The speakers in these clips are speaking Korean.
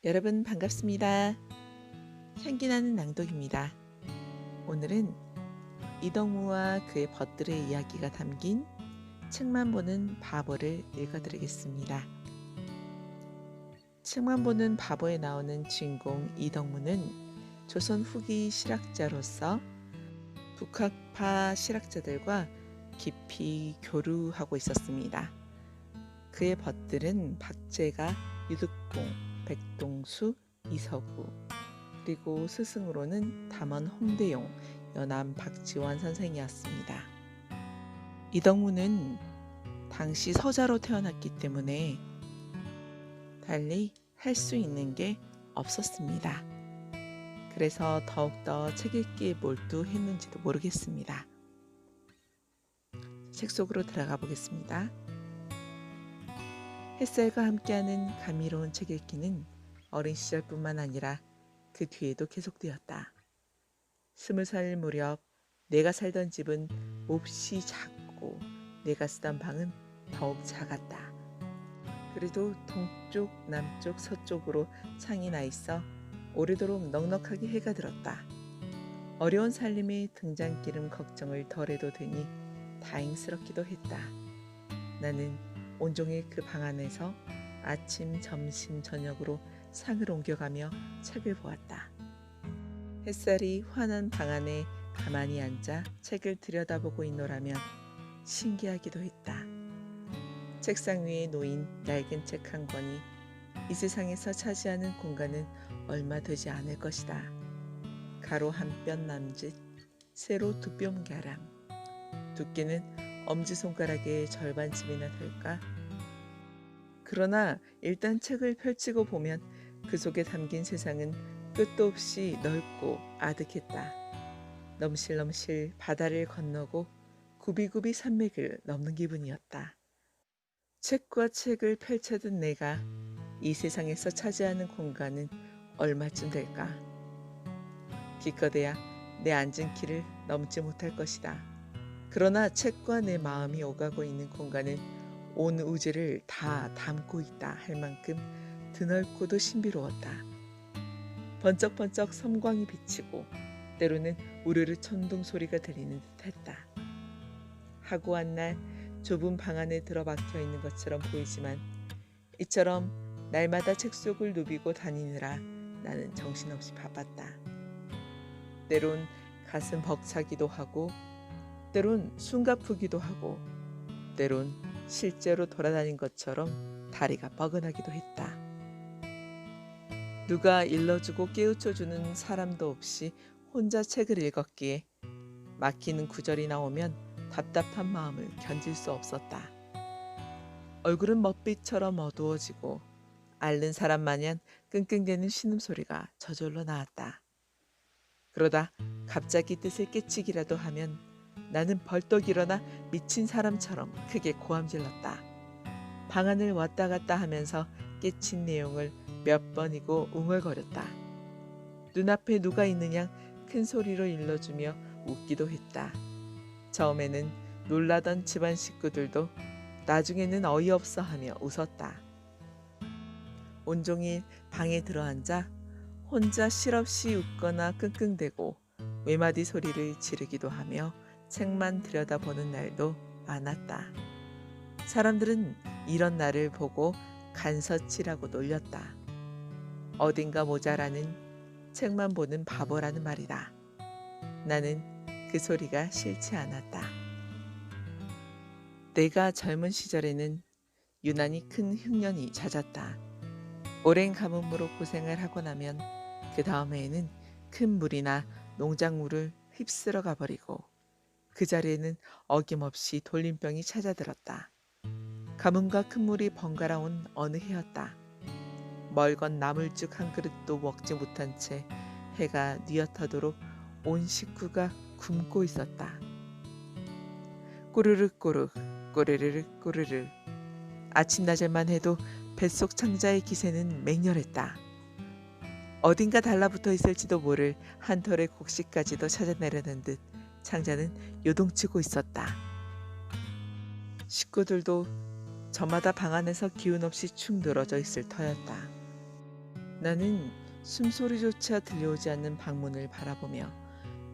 여러분 반갑습니다. 향기나는 낭독입니다. 오늘은 이덕무와 그의 벗들의 이야기가 담긴 책만 보는 바보를 읽어드리겠습니다. 책만 보는 바보에 나오는 주인공 이덕무는 조선 후기 실학자로서 북학파 실학자들과 깊이 교류하고 있었습니다. 그의 벗들은 박제가, 유득봉, 백동수, 이서구, 그리고 스승으로는 담원 홍대용, 여남 박지원 선생이었습니다. 이덕무는 당시 서자로 태어났기 때문에 달리 할 수 있는 게 없었습니다. 그래서 더욱더 책 읽기에 몰두했는지도 모르겠습니다. 책 속으로 들어가 보겠습니다. 햇살과 함께하는 감미로운 책 읽기는 어린 시절뿐만 아니라 그 뒤에도 계속되었다. 20살 무렵 내가 살던 집은 몹시 작고 내가 쓰던 방은 더욱 작았다. 그래도 동쪽, 남쪽, 서쪽으로 창이 나 있어 오래도록 넉넉하게 해가 들었다. 어려운 살림의 등잔기름 걱정을 덜해도 되니 다행스럽기도 했다. 나는 온종일 그 방 안에서 아침, 점심, 저녁으로 상을 옮겨가며 책을 보았다. 햇살이 환한 방 안에 가만히 앉아 책을 들여다보고 있노라면 신기하기도 했다. 책상 위에 놓인 낡은 책 한 권이 이 세상에서 차지하는 공간은 얼마 되지 않을 것이다. 가로 한 뼘 남짓, 세로 두 뼘 가량. 두께는 엄지손가락의 절반쯤이나 될까? 그러나 일단 책을 펼치고 보면 그 속에 담긴 세상은 끝도 없이 넓고 아득했다. 넘실넘실 바다를 건너고 굽이굽이 산맥을 넘는 기분이었다. 책과 책을 펼쳐든 내가 이 세상에서 차지하는 공간은 얼마쯤 될까? 기껏해야 내 앉은 키를 넘지 못할 것이다. 그러나 책과 내 마음이 오가고 있는 공간은 온 우주를 다 담고 있다 할 만큼 드넓고도 신비로웠다. 번쩍번쩍 섬광이 비치고 때로는 우르르 천둥 소리가 들리는 듯했다. 하고한 날 좁은 방 안에 들어박혀 있는 것처럼 보이지만 이처럼 날마다 책 속을 누비고 다니느라 나는 정신없이 바빴다. 때론 가슴 벅차기도 하고 때론 숨가쁘기도 하고 때론 실제로 돌아다닌 것처럼 다리가 뻐근하기도 했다. 누가 일러주고 깨우쳐주는 사람도 없이 혼자 책을 읽었기에 막히는 구절이 나오면 답답한 마음을 견딜 수 없었다. 얼굴은 먹빛처럼 어두워지고 앓는 사람 마냥 끙끙대는 신음소리가 저절로 나왔다. 그러다 갑자기 뜻을 깨치기라도 하면 나는 벌떡 일어나 미친 사람처럼 크게 고함질렀다. 방안을 왔다 갔다 하면서 깨친 내용을 몇 번이고 웅얼거렸다. 눈앞에 누가 있느냐 큰 소리로 일러주며 웃기도 했다. 처음에는 놀라던 집안 식구들도 나중에는 어이없어 하며 웃었다. 온종일 방에 들어앉아 혼자 실없이 웃거나 끙끙대고 외마디 소리를 지르기도 하며 책만 들여다보는 날도 많았다. 사람들은 이런 나를 보고 간서치라고 놀렸다. 어딘가 모자라는 책만 보는 바보라는 말이다. 나는 그 소리가 싫지 않았다. 내가 젊은 시절에는 유난히 큰 흉년이 잦았다. 오랜 가뭄으로 고생을 하고 나면 그 다음 해에는 큰 물이나 농작물을 휩쓸어 가버리고 그 자리에는 어김없이 돌림병이 찾아들었다. 가뭄과 큰 물이 번갈아 온 어느 해였다. 멀건 나물죽 한 그릇도 먹지 못한 채 해가 뉘어터도록 온 식구가 굶고 있었다. 꼬르륵 꼬르륵 꼬르르륵 꼬르르. 아침나절만 해도 뱃속 창자의 기세는 맹렬했다. 어딘가 달라붙어 있을지도 모를 한 털의 곡식까지도 찾아내려는 듯 창자는 요동치고 있었다. 식구들도 저마다 방 안에서 기운 없이 축 늘어져 있을 터였다. 나는 숨소리조차 들려오지 않는 방문을 바라보며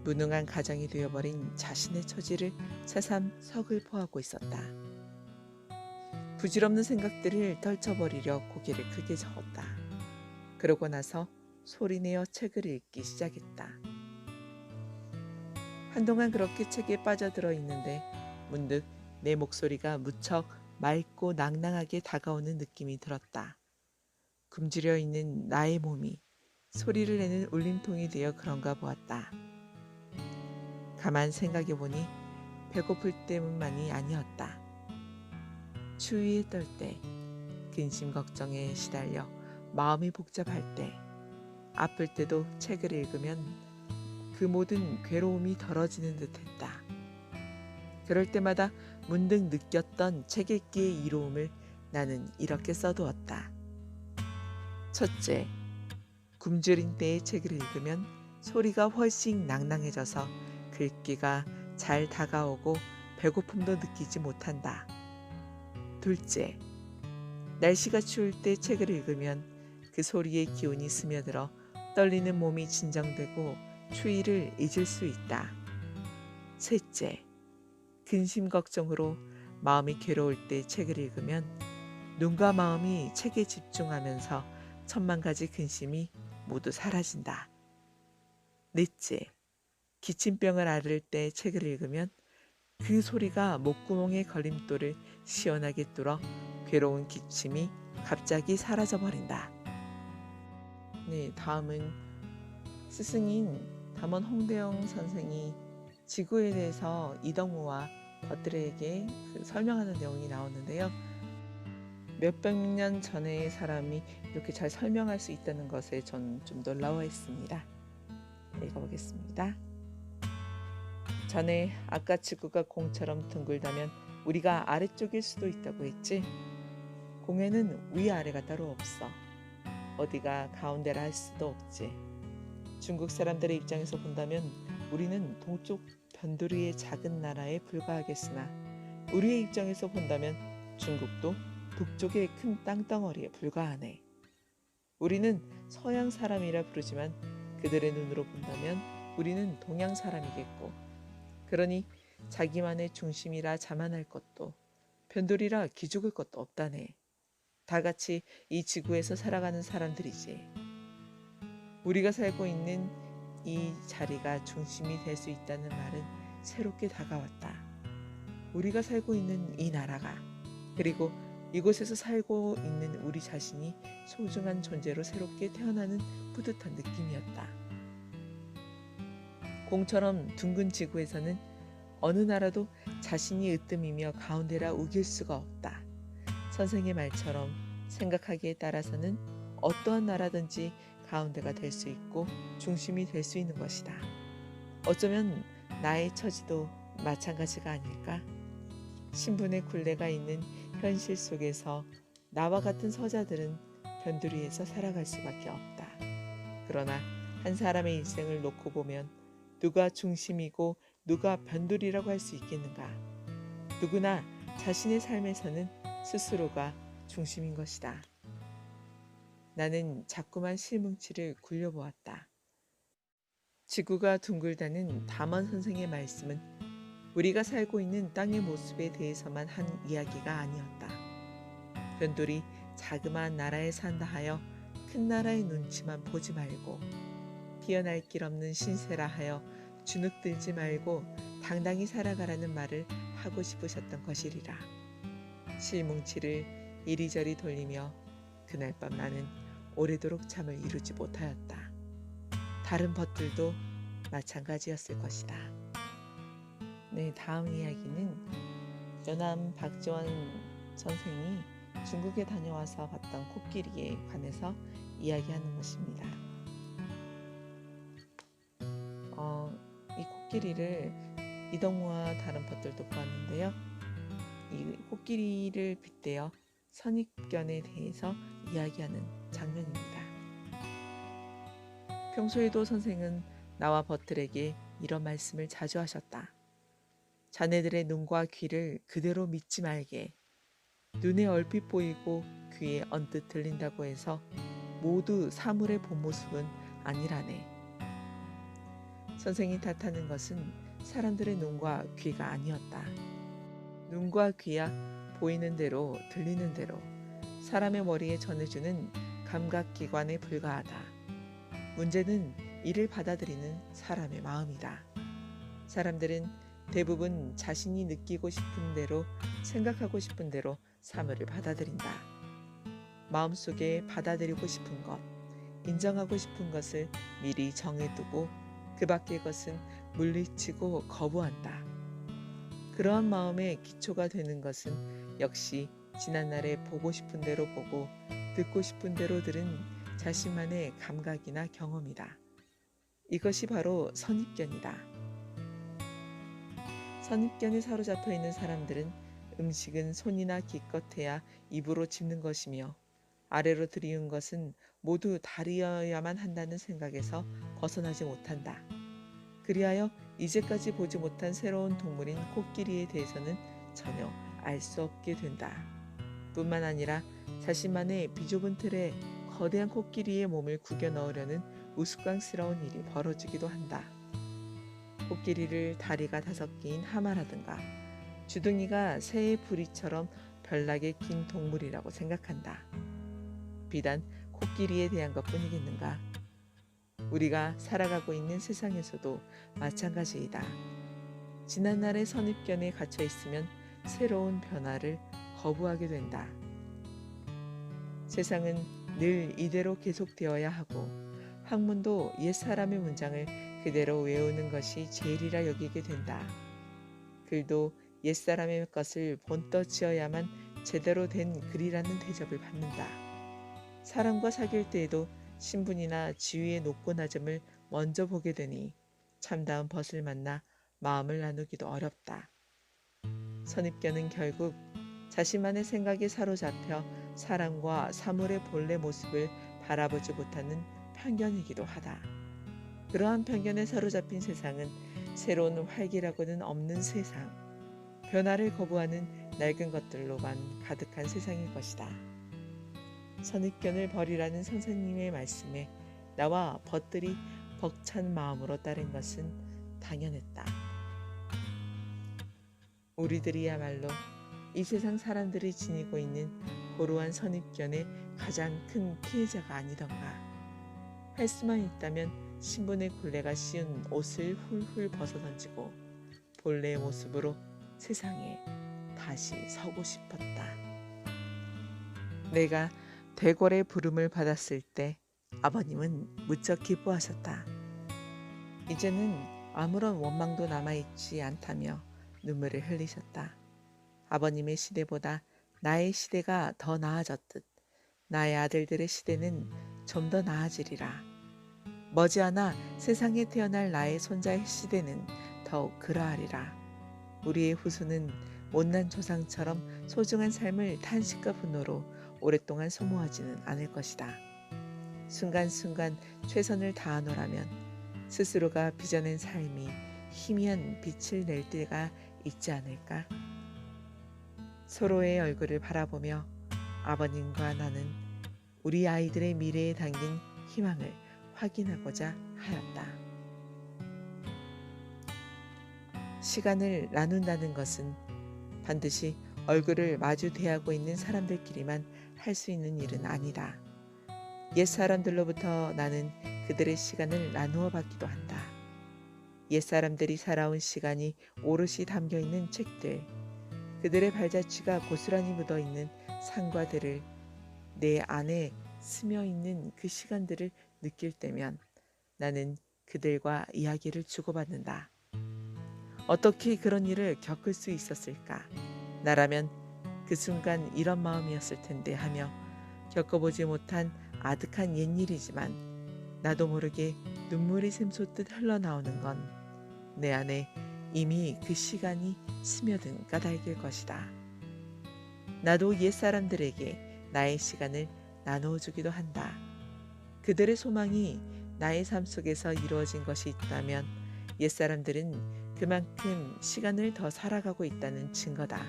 무능한 가장이 되어버린 자신의 처지를 새삼 서글퍼하고 있었다. 부질없는 생각들을 떨쳐버리려 고개를 크게 저었다. 그러고 나서 소리내어 책을 읽기 시작했다. 한동안 그렇게 책에 빠져들어 있는데 문득 내 목소리가 무척 맑고 낭낭하게 다가오는 느낌이 들었다. 굶주려 있는 나의 몸이 소리를 내는 울림통이 되어 그런가 보았다. 가만 생각해보니 배고플 때문만이 아니었다. 추위에 떨 때, 근심 걱정에 시달려 마음이 복잡할 때, 아플 때도 책을 읽으면 그 모든 괴로움이 덜어지는 듯했다. 그럴 때마다 문득 느꼈던 책 읽기의 이로움을 나는 이렇게 써두었다. 첫째, 굶주린 때의 책을 읽으면 소리가 훨씬 낭낭해져서 글귀가 잘 다가오고 배고픔도 느끼지 못한다. 둘째, 날씨가 추울 때 책을 읽으면 그 소리의 기운이 스며들어 떨리는 몸이 진정되고 추위를 잊을 수 있다. 셋째, 근심 걱정으로 마음이 괴로울 때 책을 읽으면 눈과 마음이 책에 집중하면서 천만 가지 근심이 모두 사라진다. 넷째, 기침병을 앓을 때 책을 읽으면 그 소리가 목구멍의 걸림돌을 시원하게 뚫어 괴로운 기침이 갑자기 사라져버린다. 네, 다음은 스승인 담원 홍대영 선생이 지구에 대해서 이덕무와 버틀에게 설명하는 내용이 나오는데요. 몇백 년 전의 사람이 이렇게 잘 설명할 수 있다는 것에 전 좀 놀라워했습니다. 읽어보겠습니다. 자네 아까 지구가 공처럼 둥글다면 우리가 아래쪽일 수도 있다고 했지? 공에는 위아래가 따로 없어. 어디가 가운데라 할 수도 없지. 중국 사람들의 입장에서 본다면 우리는 동쪽 변두리의 작은 나라에 불과하겠으나 우리의 입장에서 본다면 중국도 북쪽의 큰 땅덩어리에 불과하네. 우리는 서양 사람이라 부르지만 그들의 눈으로 본다면 우리는 동양 사람이겠고, 그러니 자기만의 중심이라 자만할 것도 변두리라 기죽을 것도 없다네. 다 같이 이 지구에서 살아가는 사람들이지. 우리가 살고 있는 이 자리가 중심이 될 수 있다는 말은 새롭게 다가왔다. 우리가 살고 있는 이 나라가, 그리고 이곳에서 살고 있는 우리 자신이 소중한 존재로 새롭게 태어나는 뿌듯한 느낌이었다. 공처럼 둥근 지구에서는 어느 나라도 자신이 으뜸이며 가운데라 우길 수가 없다. 선생의 말처럼 생각하기에 따라서는 어떠한 나라든지 가운데가 될 수 있고 중심이 될 수 있는 것이다. 어쩌면 나의 처지도 마찬가지가 아닐까? 신분의 굴레가 있는 현실 속에서 나와 같은 서자들은 변두리에서 살아갈 수밖에 없다. 그러나 한 사람의 인생을 놓고 보면 누가 중심이고 누가 변두리라고 할 수 있겠는가? 누구나 자신의 삶에서는 스스로가 중심인 것이다. 나는 자꾸만 실뭉치를 굴려보았다. 지구가 둥글다는 담원 선생의 말씀은 우리가 살고 있는 땅의 모습에 대해서만 한 이야기가 아니었다. 변두리 자그마한 나라에 산다 하여 큰 나라의 눈치만 보지 말고, 피어날 길 없는 신세라 하여 주눅들지 말고 당당히 살아가라는 말을 하고 싶으셨던 것이리라. 실뭉치를 이리저리 돌리며 그날 밤 나는 오래도록 잠을 이루지 못하였다. 다른 벗들도 마찬가지였을 것이다. 네, 다음 이야기는 연암 박지원 선생이 중국에 다녀와서 봤던 코끼리에 관해서 이야기하는 것입니다. 이 코끼리를 이덕무와 다른 벗들도 보았는데요. 이 코끼리를 빗대어 선입견에 대해서 이야기하는 장면입니다. 평소에도 선생은 나와 벗들에게 이런 말씀을 자주 하셨다. 자네들의 눈과 귀를 그대로 믿지 말게. 눈에 얼핏 보이고 귀에 언뜻 들린다고 해서 모두 사물의 본 모습은 아니라네. 선생이 탓하는 것은 사람들의 눈과 귀가 아니었다. 눈과 귀야 보이는 대로 들리는 대로 사람의 머리에 전해주는 감각기관에 불과하다. 문제는 이를 받아들이는 사람의 마음이다. 사람들은 대부분 자신이 느끼고 싶은 대로 생각하고 싶은 대로 사물을 받아들인다. 마음속에 받아들이고 싶은 것, 인정하고 싶은 것을 미리 정해두고 그 밖의 것은 물리치고 거부한다. 그러한 마음의 기초가 되는 것은 역시 지난날에 보고 싶은 대로 보고 듣고 싶은 대로 들은 자신만의 감각이나 경험이다. 이것이 바로 선입견이다. 선입견에 사로잡혀 있는 사람들은 음식은 손이나 기껏해야 입으로 집는 것이며 아래로 들이운 것은 모두 다리여야만 한다는 생각에서 벗어나지 못한다. 그리하여 이제까지 보지 못한 새로운 동물인 코끼리에 대해서는 전혀 알 수 없게 된다. 뿐만 아니라 자신만의 비좁은 틀에 거대한 코끼리의 몸을 구겨 넣으려는 우스꽝스러운 일이 벌어지기도 한다. 코끼리를 다리가 5개인 하마라든가 주둥이가 새의 부리처럼 별나게 긴 동물이라고 생각한다. 비단 코끼리에 대한 것뿐이겠는가? 우리가 살아가고 있는 세상에서도 마찬가지이다. 지난날의 선입견에 갇혀 있으면 새로운 변화를 거부하게 된다. 세상은 늘 이대로 계속되어야 하고 학문도 옛사람의 문장을 그대로 외우는 것이 제일이라 여기게 된다. 글도 옛사람의 것을 본떠 지어야만 제대로 된 글이라는 대접을 받는다. 사람과 사귈 때에도 신분이나 지위의 높고 낮음을 먼저 보게 되니 참다운 벗을 만나 마음을 나누기도 어렵다. 선입견은 결국 자신만의 생각에 사로잡혀 사람과 사물의 본래 모습을 바라보지 못하는 편견이기도 하다. 그러한 편견에 사로잡힌 세상은 새로운 활기라고는 없는 세상, 변화를 거부하는 낡은 것들로만 가득한 세상일 것이다. 선입견을 버리라는 선생님의 말씀에 나와 벗들이 벅찬 마음으로 따른 것은 당연했다. 우리들이야말로 이 세상 사람들이 지니고 있는 고루한 선입견의 가장 큰 피해자가 아니던가. 할 수만 있다면 신분의 굴레가 씌운 옷을 훌훌 벗어던지고 본래의 모습으로 세상에 다시 서고 싶었다. 내가 대궐의 부름을 받았을 때 아버님은 무척 기뻐하셨다. 이제는 아무런 원망도 남아있지 않다며 눈물을 흘리셨다. 아버님의 시대보다 나의 시대가 더 나아졌듯 나의 아들들의 시대는 좀 더 나아지리라. 머지않아 세상에 태어날 나의 손자의 시대는 더욱 그러하리라. 우리의 후손은 못난 조상처럼 소중한 삶을 탄식과 분노로 오랫동안 소모하지는 않을 것이다. 순간순간 최선을 다하노라면 스스로가 빚어낸 삶이 희미한 빛을 낼 때가 있지 않을까? 서로의 얼굴을 바라보며 아버님과 나는 우리 아이들의 미래에 담긴 희망을 확인하고자 하였다. 시간을 나눈다는 것은 반드시 얼굴을 마주 대하고 있는 사람들끼리만 할 수 있는 일은 아니다. 옛 사람들로부터 나는 그들의 시간을 나누어 받기도 한다. 옛 사람들이 살아온 시간이 오롯이 담겨 있는 책들, 그들의 발자취가 고스란히 묻어 있는 상과들을 내 안에 스며 있는 그 시간들을 느낄 때면 나는 그들과 이야기를 주고받는다. 어떻게 그런 일을 겪을 수 있었을까? 나라면 그 순간 이런 마음이었을 텐데 하며 겪어보지 못한 아득한 옛일이지만 나도 모르게 눈물이 샘솟듯 흘러나오는 건 내 안에 이미 그 시간이 스며든 까닭일 것이다. 나도 옛사람들에게 나의 시간을 나누어주기도 한다. 그들의 소망이 나의 삶 속에서 이루어진 것이 있다면 옛사람들은 그만큼 시간을 더 살아가고 있다는 증거다.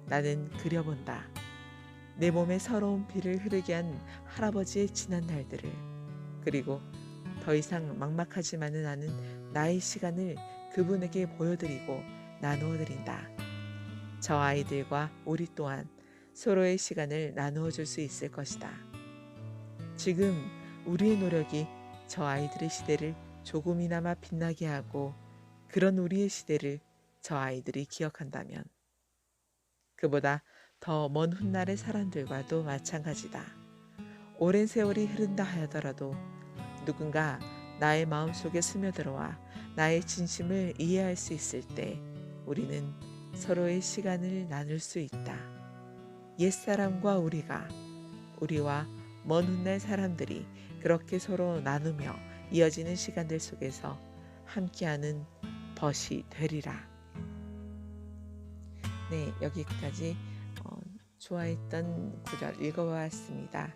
나는 그려본다. 내 몸에 서러운 피를 흐르게 한 할아버지의 지난 날들을, 그리고 더 이상 막막하지만은 않은 나의 시간을 그분에게 보여드리고 나누어 드린다. 저 아이들과 우리 또한 서로의 시간을 나누어 줄 수 있을 것이다. 지금 우리의 노력이 저 아이들의 시대를 조금이나마 빛나게 하고 그런 우리의 시대를 저 아이들이 기억한다면 그보다 더 먼 훗날의 사람들과도 마찬가지다. 오랜 세월이 흐른다 하더라도 누군가 나의 마음속에 스며들어와 나의 진심을 이해할 수 있을 때 우리는 서로의 시간을 나눌 수 있다. 옛사람과 우리와 먼 훗날 사람들이 그렇게 서로 나누며 이어지는 시간들 속에서 함께하는 벗이 되리라. 네, 여기까지 좋아했던 구절 읽어보았습니다.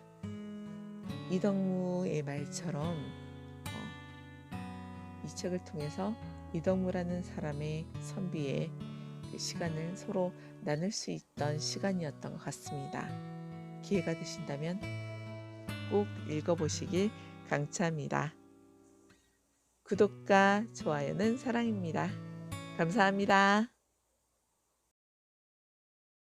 이덕무의 말처럼 이 책을 통해서 이덕무라는 사람의 선비의 그 시간을 서로 나눌 수 있던 시간이었던 것 같습니다. 기회가 되신다면 꼭 읽어보시길 강추합니다. 구독과 좋아요는 사랑입니다. 감사합니다.